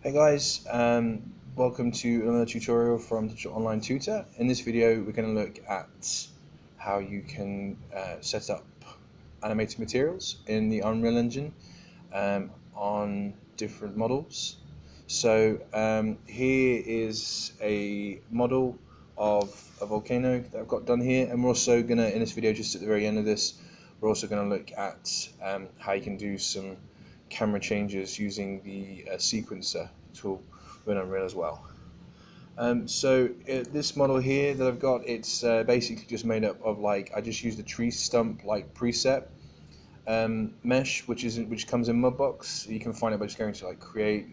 Hey guys, welcome to another tutorial from Digital Online Tutor. In this video we're going to look at how you can set up animated materials in the Unreal Engine on different models. So here is a model of a volcano that I've got done here, and we're also going to, in this video just at the very end of this, we're also going to look at how you can do some camera changes using the sequencer tool with Unreal as well. This model here that I've got, it's basically just made up of, like, I just used a tree stump like preset mesh, which comes in Mudbox. You can find it by just going to like create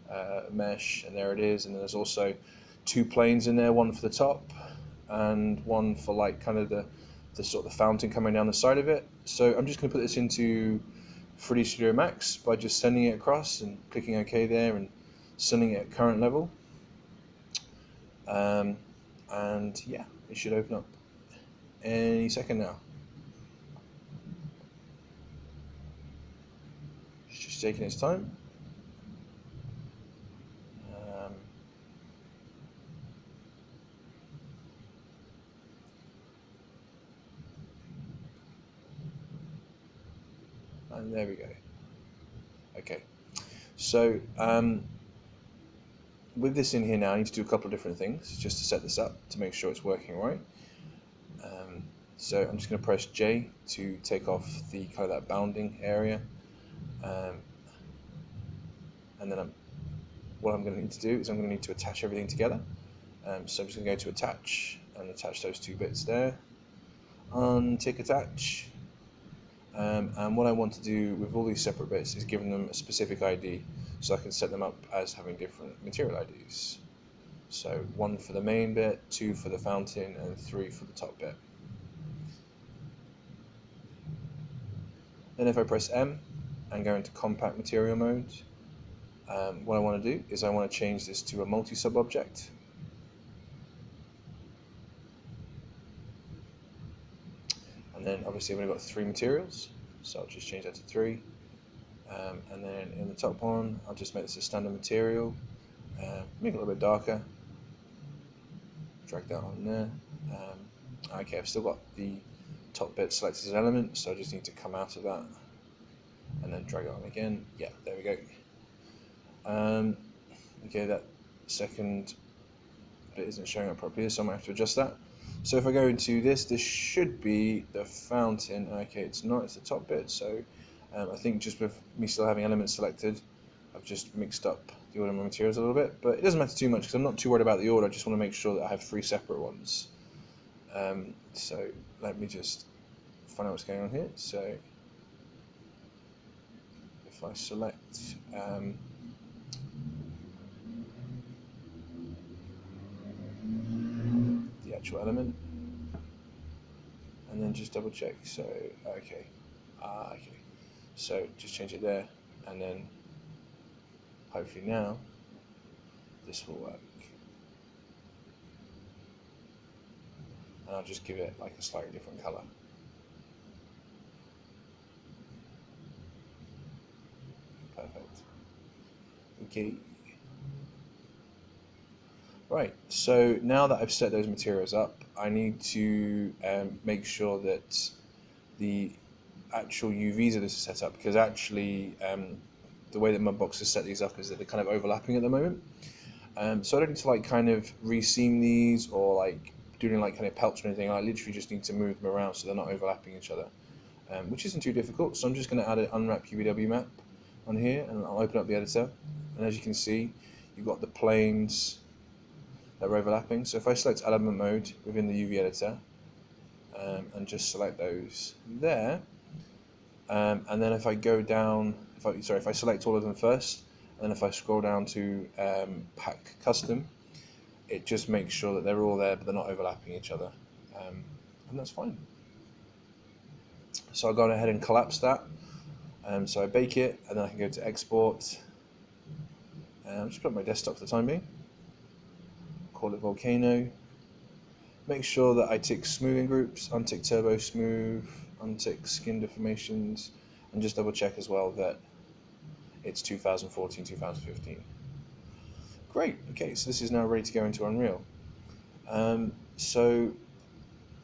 and mesh, and there it is. And then there's also two planes in there, one for the top and one for like kind of the sort of the fountain coming down the side of it. So I'm just going to put this into 3D Studio Max by just sending it across and clicking OK there and sending it at current level. And yeah, it should open up any second now. It's just taking its time. Um, and there we go. Okay, so with this in here now, I need to do a couple of different things just to set this up to make sure it's working right. So I'm just going to press J to take off the kind of that bounding area, and then what I'm going to need to do is I'm going to need to attach everything together. So I'm just going to go to attach and attach those two bits there. Untick attach. And what I want to do with all these separate bits is giving them a specific ID, so I can set them up as having different material IDs. So 1 for the main bit, 2 for the fountain, and 3 for the top bit. Then if I press M and go into compact material mode, what I want to do is I want to change this to a multi-sub object. And then obviously I've only got 3 materials, so I'll just change that to 3. And then in the top one, I'll just make this a standard material, make it a little bit darker, drag that on there. Okay, I've still got the top bit selected as an element, so I just need to come out of that and then drag it on again. Yeah, there we go. Okay, that second bit isn't showing up properly, so I might have to adjust that. So if I go into this should be the fountain. Okay, it's not, it's the top bit. So I think just with me still having elements selected, I've just mixed up the order of my materials a little bit, but it doesn't matter too much because I'm not too worried about the order. I just want to make sure that I have 3 separate ones. So let me just find out what's going on here. So if I select the actual element and then just double check. So okay, okay. So just change it there, and then hopefully now this will work. And I'll just give it like a slightly different color. Perfect. Okay. Right, so now that I've set those materials up, I need to make sure that the actual UVs of this are set up, because actually the way that Mudbox has set these up is that they're kind of overlapping at the moment. So I don't need to like kind of reseam these or like doing like kind of pelts or anything. I literally just need to move them around so they're not overlapping each other, which isn't too difficult. So I'm just going to add an unwrap UVW map on here, and I'll open up the editor. And as you can see, you've got the planes that are overlapping. So if I select element mode within the UV editor and just select those there, and then if I go down, if I select all of them first, and then if I scroll down to pack custom, it just makes sure that they're all there but they're not overlapping each other, and that's fine. So I'll go ahead and collapse that. So I bake it, and then I can go to export, and I'll just put it on my desktop for the time being, call it Volcano. Make sure that I tick smoothing groups, untick turbo smooth, untick skin deformations, and just double check as well that it's 2014, 2015. Great. Okay, so this is now ready to go into Unreal. So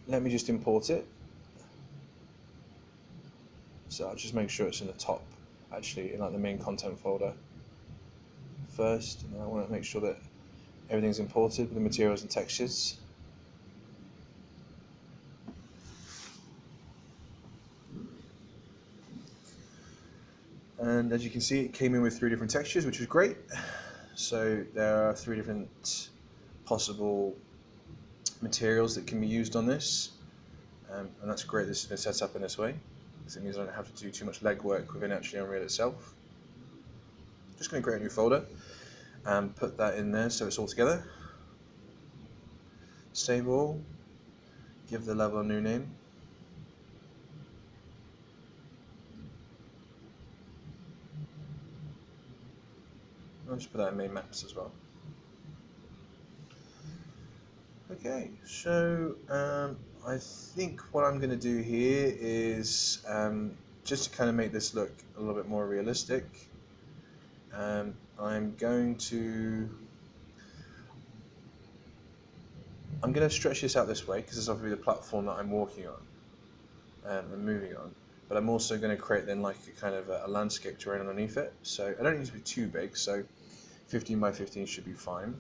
let me just import it. So I'll just make sure it's in the top, actually, in like the main content folder first, and then I want to make sure that everything's imported with the materials and textures. And as you can see, it came in with 3 different textures, which is great. So there are 3 different possible materials that can be used on this, and that's great. This has been set up in this way, because it means I don't have to do too much legwork within actually Unreal itself. Just going to create a new folder and put that in there so it's all together. Save all, give the level a new name. I'll just put that in main maps as well. Okay, so I think what I'm going to do here is just to kind of make this look a little bit more realistic. I'm going to stretch this out this way because this is obviously the platform that I'm walking on and moving on. But I'm also going to create then like a kind of a landscape terrain underneath it. So I don't need to be too big. So 15 by 15 should be fine.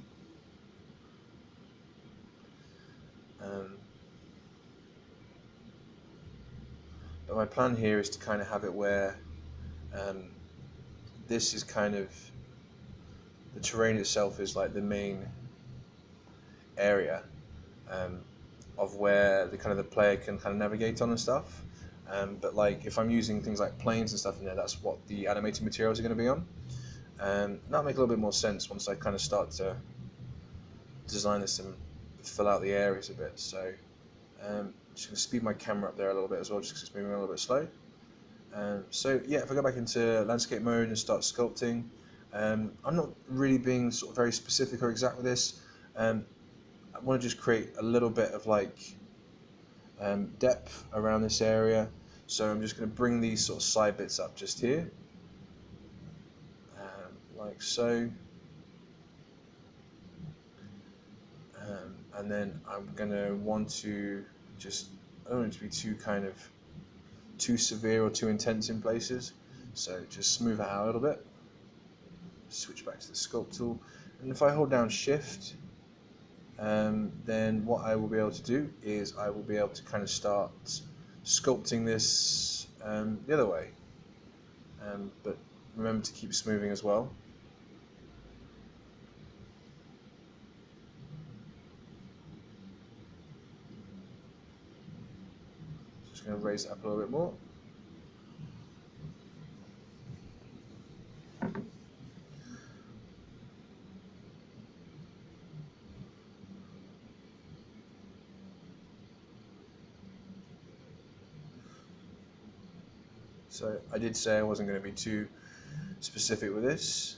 Um, but my plan here is to kind of have it where um, this is kind of the terrain itself is like the main area um, of where the kind of the player can kind of navigate on and stuff. But like if I'm using things like planes and stuff in there, that's what the animated materials are going to be on. That'll make a little bit more sense once I kind of start to design this and fill out the areas a bit. So just going to speed my camera up there a little bit as well, just because it's moving a little bit slow. So yeah, if I go back into landscape mode and start sculpting, I'm not really being sort of very specific or exact with this. I want to just create a little bit of like depth around this area. So I'm just going to bring these sort of side bits up just here, like so. And then I'm going to want to just, I don't want it to be too kind of too severe or too intense in places. So just smooth it out a little bit. Switch back to the sculpt tool. And if I hold down shift, then what I will be able to do is I will be able to kind of start sculpting this the other way. But remember to keep smoothing as well. Just going to raise it up a little bit more. So I did say I wasn't going to be too specific with this.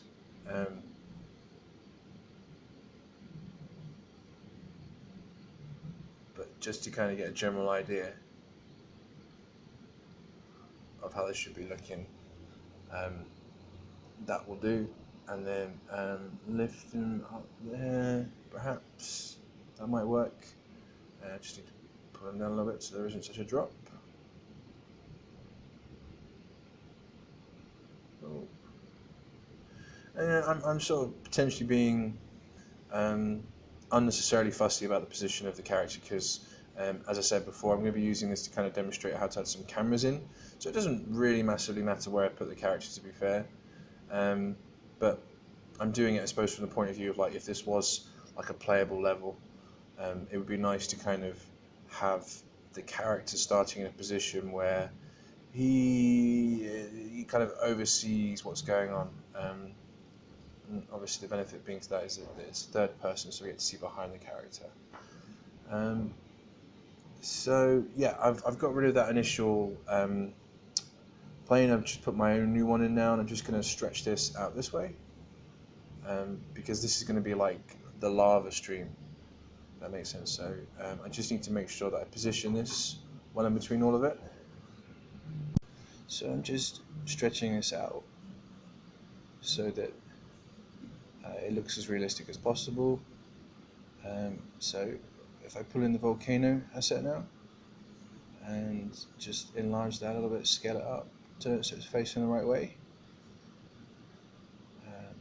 But just to kind of get a general idea of how this should be looking, um, that will do. And then lift them up there, perhaps that might work. Just need to put them down a little bit so there isn't such a drop. Oh. And I'm sort of potentially being um, unnecessarily fussy about the position of the character because, as I said before, I'm going to be using this to kind of demonstrate how to add some cameras in. So it doesn't really massively matter where I put the character, to be fair. But I'm doing it, I suppose, from the point of view of like if this was like a playable level, it would be nice to kind of have the character starting in a position where he kind of oversees what's going on. And obviously, the benefit being to that is that it's third person, so we get to see behind the character. Um, so yeah, I've got rid of that initial plane. I've just put my own new one in now, and I'm just going to stretch this out this way because this is going to be like the lava stream. If that makes sense. So I just need to make sure that I position this well in between all of it. So I'm just stretching this out so that it looks as realistic as possible. So if I pull in the volcano asset now and just enlarge that a little bit, scale it up, turn it so it's facing the right way. Um,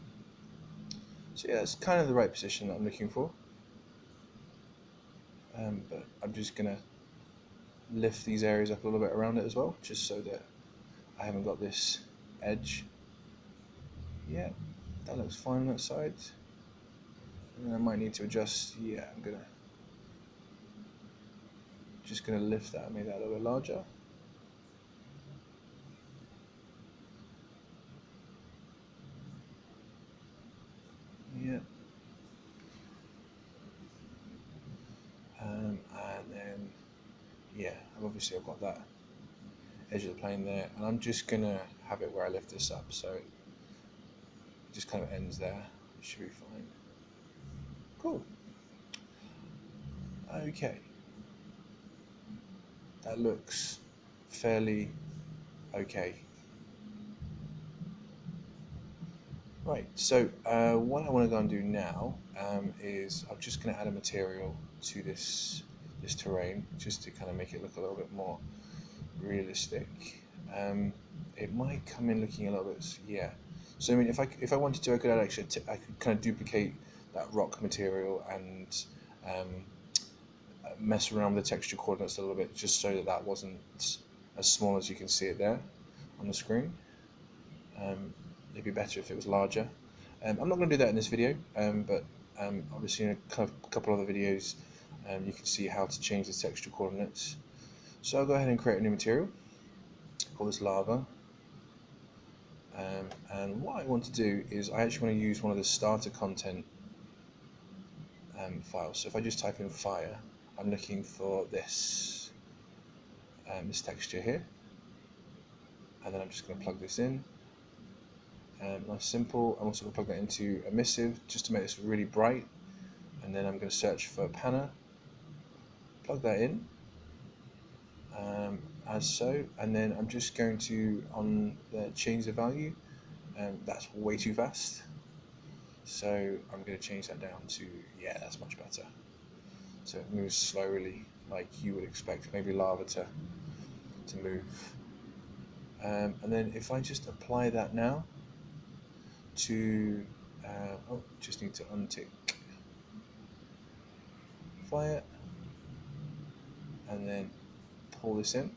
so yeah, it's kind of the right position that I'm looking for. But I'm just gonna lift these areas up a little bit around it as well, just so that I haven't got this edge. Yeah, that looks fine on that side. And then I might need to adjust. Yeah, I'm just gonna lift that and make that a little bit larger. Yeah. And then yeah, I've got that edge of the plane there, and I'm just gonna have it where I lift this up, so it just kind of ends there. It should be fine. Cool. Okay, that looks fairly okay. Right, so what I want to go and do now is I'm just going to add a material to this terrain just to kind of make it look a little bit more realistic. Um, it might come in looking a little bit, yeah. So I mean, if I wanted to, I could add actually I could kind of duplicate that rock material and um, mess around with the texture coordinates a little bit, just so that that wasn't as small as you can see it there on the screen. It'd be better if it was larger. I'm not going to do that in this video, but obviously in a couple other videos you can see how to change the texture coordinates. So I'll go ahead and create a new material, call this lava. And what I want to do is I actually want to use one of the starter content files. So if I just type in fire, I'm looking for this texture here, and then I'm just going to plug this in. Nice simple. I'm also going to plug that into emissive just to make this really bright, and then I'm going to search for panna, plug that in as so, and then I'm just going to, on the change the value, that's way too fast, so I'm going to change that down to, yeah, that's much better. So it moves slowly like you would expect maybe lava to move. And then if I just apply that now to, just need to untick fire and then pull this in,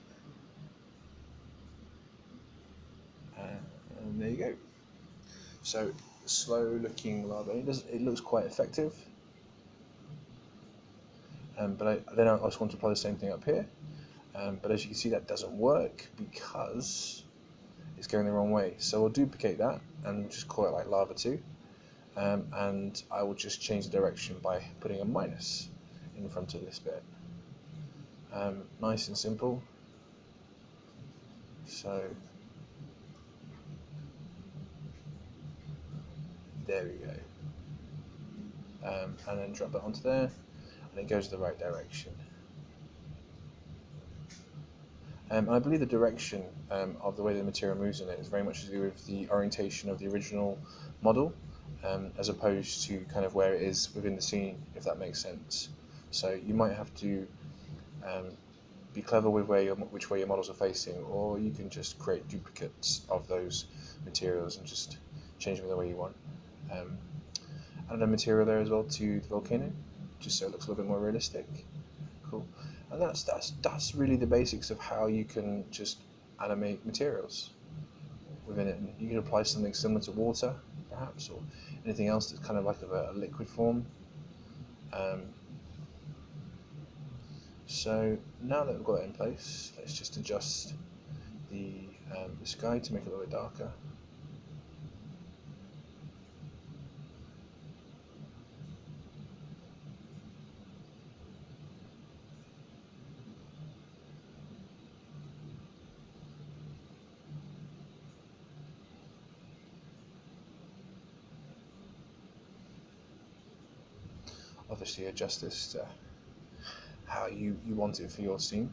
and there you go. So slow looking lava, it looks quite effective. Then I also want to apply the same thing up here, but as you can see that doesn't work because it's going the wrong way. So we'll duplicate that and we'll just call it like lava 2, and I will just change the direction by putting a minus in front of this bit. Nice and simple. So there we go, and then drop that onto there and it goes the right direction. And I believe the direction of the way the material moves in it is very much to do with the orientation of the original model, as opposed to kind of where it is within the scene, if that makes sense. So you might have to um, be clever with which way your models are facing, or you can just create duplicates of those materials and just change them the way you want. Add a material there as well to the volcano, just so it looks a little bit more realistic. Cool. And that's really the basics of how you can just animate materials within it. And you can apply something similar to water, perhaps, or anything else that's kind of like a liquid form. Um, so now that we've got that in place, let's just adjust the sky to make it a little bit darker. Obviously, adjust this to how you want it for your scene.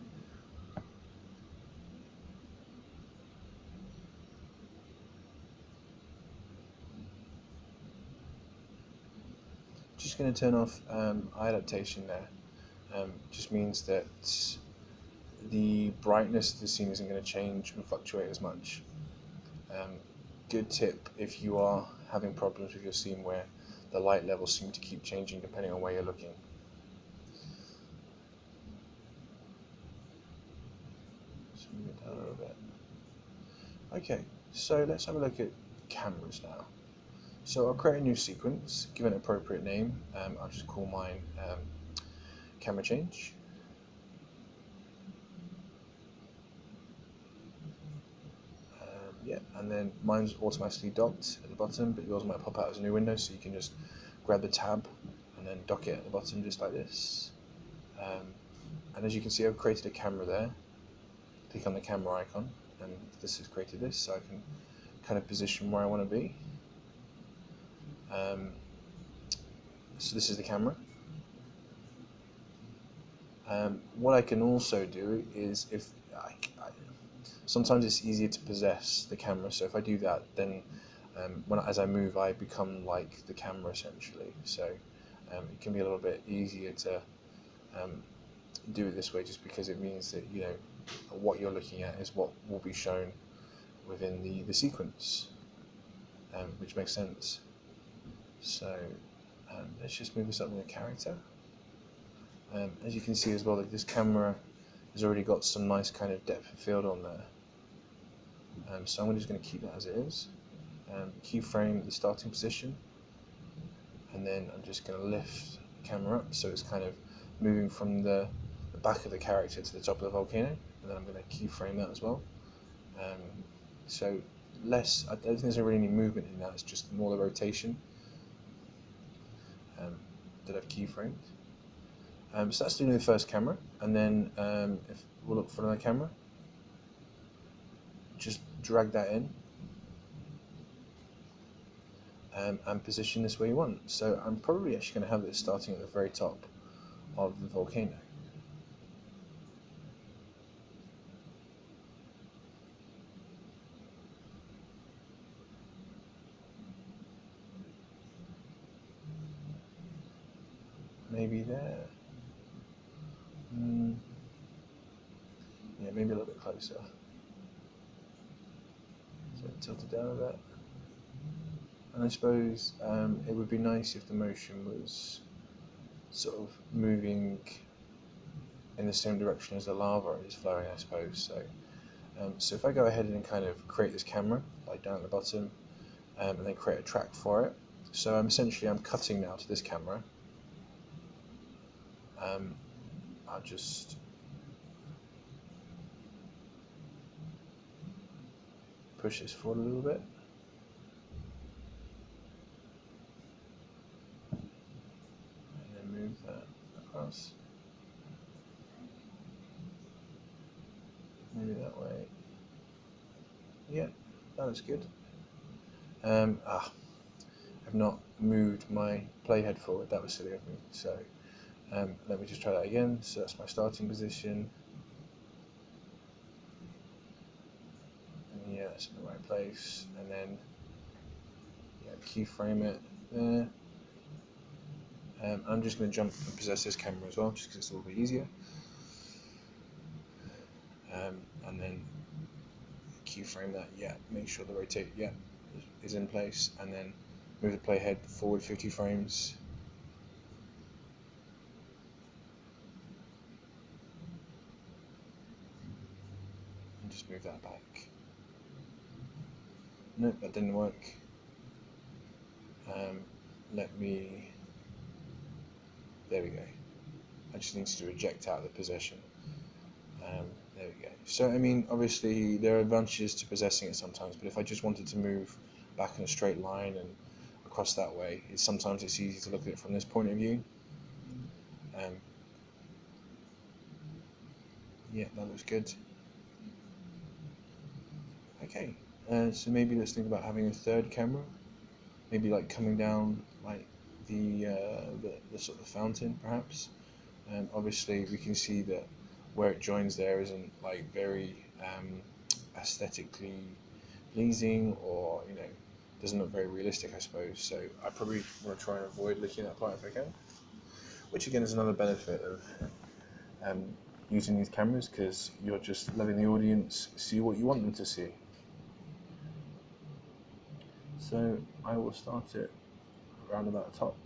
just going to turn off eye adaptation there. Just means that the brightness of the scene isn't going to change and fluctuate as much. Um, Good tip if you are having problems with your scene where the light levels seem to keep changing depending on where you're looking. Just move it down a little bit. Okay, so let's have a look at cameras now. So I'll create a new sequence, give it an appropriate name. I'll just call mine camera change. Yeah, and then mine's automatically docked at the bottom, but yours might pop out as a new window, so you can just grab the tab and then dock it at the bottom just like this. And as you can see, I've created a camera there. Click on the camera icon, and this has created this, so I can kind of position where I want to be. So this is the camera. What I can also do is, if sometimes it's easier to possess the camera, so if I do that, then as I move, I become like the camera essentially. So it can be a little bit easier to um, do it this way, just because it means that what you're looking at is what will be shown within the sequence, which makes sense. So let's just move this up with a character. As you can see as well, like this camera has already got some nice kind of depth of field on there. So I'm just going to keep that as it is. Keyframe the starting position, and then I'm just going to lift the camera up so it's kind of moving from the back of the character to the top of the volcano, and then I'm going to keyframe that as well. So I don't think there's really any movement in that, it's just more the rotation that I've keyframed. So that's doing the first camera, and then if we'll look for another camera, just drag that in and position this where you want. So I'm probably actually going to have this starting at the very top of the volcano. Maybe there. Yeah, maybe a little bit closer. So tilt it down a bit. And I suppose it would be nice if the motion was sort of moving in the same direction as the lava is flowing, I suppose. So if I go ahead and kind of create this camera, like down at the bottom, and then create a track for it. So I'm cutting now to this camera. I'll just push this forward a little bit. And then move that across. Maybe that way. Yeah, that looks good. I've not moved my playhead forward. That was silly of me. So let me just try that again. So that's my starting position. And yeah, it's in the right place. And then keyframe it there. I'm just going to jump and possess this camera as well, just because it's a little bit easier. And then keyframe that. Yeah, make sure the rotate is in place, and then move the playhead forward 50 frames. And just move that back. Nope, that didn't work. Let me. There we go. I just need to eject out of the position. There we go. So I mean, obviously there are advantages to possessing it sometimes, but if I just wanted to move back in a straight line and across that way, sometimes it's easy to look at it from this point of view. Yeah, that looks good. Okay, so maybe let's think about having a third camera, maybe like coming down like the sort of fountain perhaps. Obviously we can see that where it joins there isn't like very aesthetically pleasing, or doesn't look very realistic, I suppose. So I probably want to try and avoid looking at that part if I can. Which again is another benefit of um, using these cameras, because you're just letting the audience see what you want them to see. So I will start it around about the top.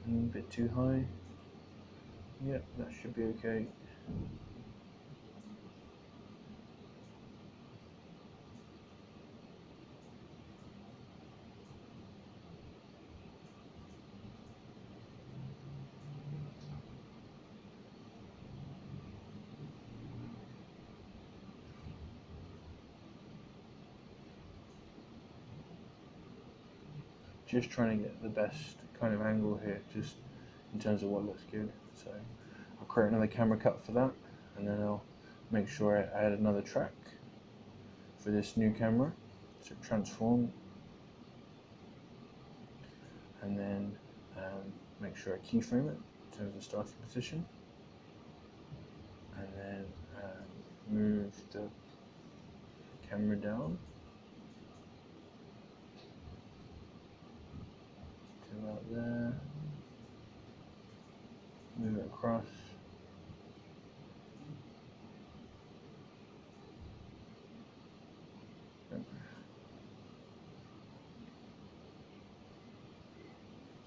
A bit too high. Yep, that should be okay. Just trying to get the best kind of angle here, just in terms of what looks good. So I'll create another camera cut for that, and then I'll make sure I add another track for this new camera. So transform, and then make sure I keyframe it in terms of starting position, and then move the camera down to about there, move it across,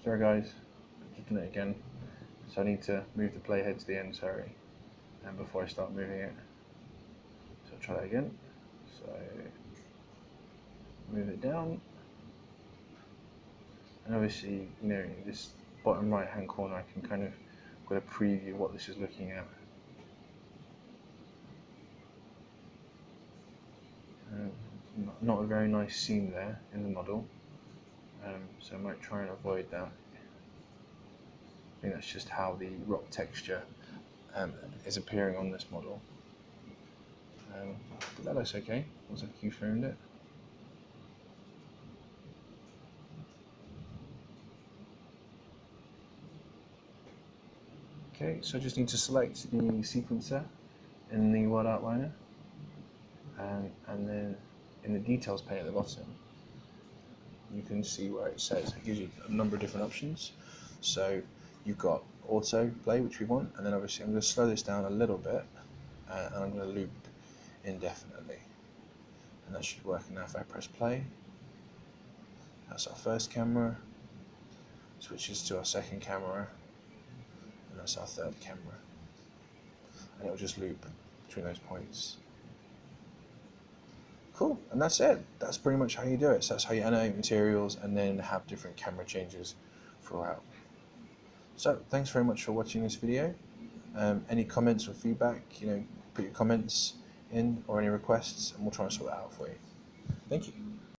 sorry guys, just doing it again. So I need to move the playhead to the end, sorry, and before I start moving it. So I'll try that again. So move it down, and obviously, you know, in this bottom right hand corner I can kind of get a preview what this is looking at. Not a very nice seam there in the model, so I might try and avoid that. I think that's just how the rock texture is appearing on this model. But that looks okay once I've keyframed it. Okay, so I just need to select the sequencer in the world outliner, and then in the details pane at the bottom you can see where it says, it gives you a number of different options. So you've got auto play, which we want, and then obviously I'm going to slow this down a little bit, and I'm going to loop indefinitely, and that should work. And now if I press play, that's our first camera, switches to our second camera, and that's our third camera, and it'll just loop between those points. Cool, and that's it. That's pretty much how you do it. So that's how you animate materials and then have different camera changes throughout. So thanks very much for watching this video. Any comments or feedback, you know, put your comments in, or any requests, and we'll try and sort that out for you. Thank you.